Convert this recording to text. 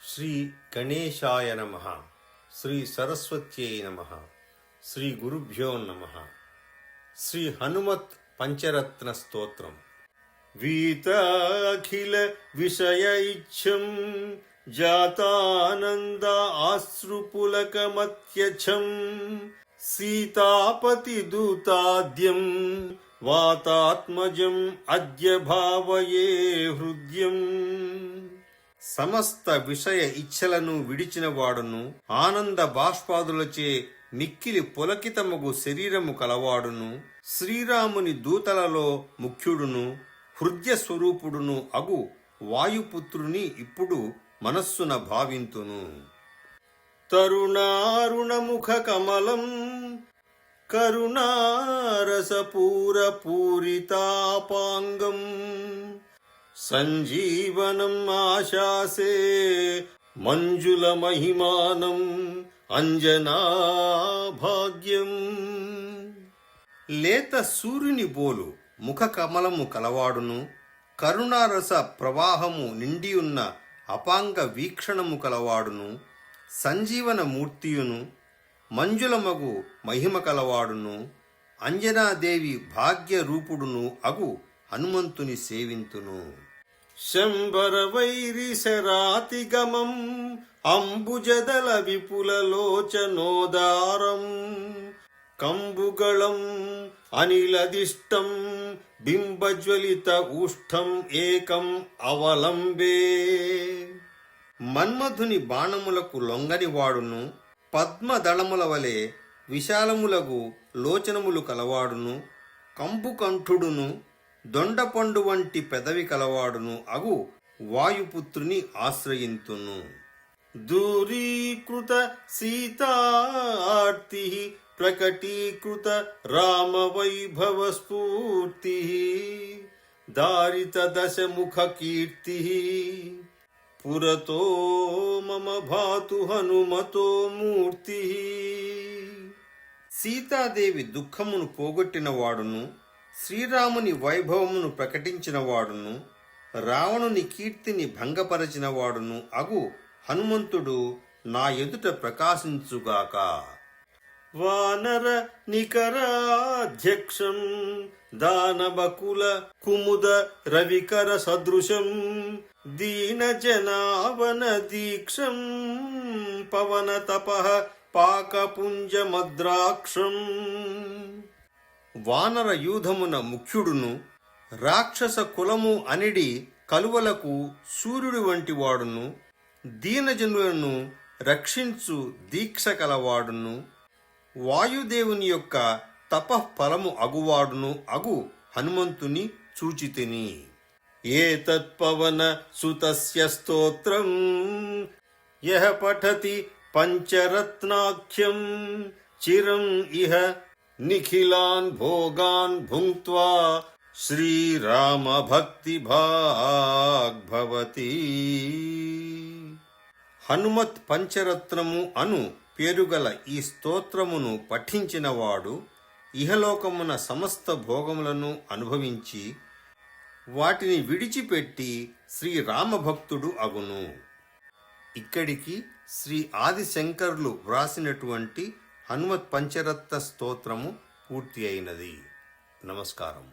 శ్రీ గణేశాయ నమః. శ్రీ సరస్వత్యై నమః. శ్రీ గురుభ్యో నమః. శ్రీ హనుమత్ పంచరత్న స్తోత్రం. వీతాఖిల విషయ ఇచ్చం జాతానంద ఆశ్రుపులకమత్యఛం సీతాపతి దూతాద్యం వాతాత్మజం అద్య భావయే హృద్యం. సమస్త విషయ ఇచ్ఛలను విడిచిన వాడును, ఆనంద బాష్పాదులచే మిక్కిలి పులకితముగు శరీరము కలవాడును, శ్రీరాముని దూతలలో ముఖ్యుడును హృదయ స్వరూపుడును అగు వాయుపుత్రుని ఇప్పుడు మనస్సున భావింతును. తరుణారుణముఖ కమలం కరుణారసపూర పూరితాపాంగం సంజీవనం ఆశాసే మంజుల మహిమానం అంజనా భాగ్యం. లేత సూర్యుని బోలు ముఖ కమలము కలవాడును, కరుణారస ప్రవాహము నిండియున్న అపాంగ వీక్షణము కలవాడును, సంజీవన మూర్తియును మంజులమగు మహిమ కలవాడును, అంజనాదేవి భాగ్య రూపుడును అగు హనుమంతుని సేవింతును. శంబర వైరి శరాతిగమం అంబుజదల విపులలోచనోదారం కంబుగళం అనిలదిష్టం బింబజ్వలిత ఊష్ఠం ఏకం అవలంబే. మన్మధుని బాణములకు లొంగని వాడును, పద్మదళముల వలె విశాలములగు లోచనములు కలవాడును, కంపుకంఠుడును దొండపండు వంటి పెదవి కలవాడును అగు వాయుపుత్రుని ఆశ్రయింతును. దూరీకృత సీతార్తి ప్రకటీకృత రామ వైభవ స్ఫూర్తి దారిత దశముఖ కీర్తి పురతో మమ భాతు హనుమతో మూర్తి. సీతాదేవి దుఃఖమును పోగొట్టిన వాడును, శ్రీరాముని వైభవమును ప్రకటించిన వాడును, రావణుని కీర్తిని భంగపరచిన వాడును అగు హనుమంతుడు నా ఎదుట ప్రకాశించుగాక. వానర నికరాధ్యక్షం దానవకుల కుముద రవికర సదృశం దీన జనావన దీక్షం పవన తపః పాకపుంజ మద్రాక్షం. వానర యూధమున ముఖ్యుడును, రాక్షస కులము అనిడి కలువలకు సూర్యుడు వంటి వాడును, దీనజనులను రక్షించు దీక్ష కలవాడును, వాయుదేవుని యొక్క తపఃఫలము అగువాడును అగు హనుమంతుని చూచితిని. ఏతత్పవన సుతస్య స్తోత్రం యః పఠతి పంచరత్నాఖ్యం చిరం ఇహ నిఖిలాన్ భోగాన్ భుంక్త్వా శ్రీరామ భక్తి భాగ్భవతి. హనుమత్ పంచరత్నము అను పేరుగల ఈ స్తోత్రమును పఠించినవాడు ఇహలోకమున సమస్త భోగములను అనుభవించి వాటిని విడిచిపెట్టి శ్రీరామభక్తుడు అగును. ఇక్కడికి శ్రీ ఆదిశంకరులు వ్రాసినటువంటి హనుమత్ పంచరత్న స్తోత్రము పూర్తి అయినది. నమస్కారం.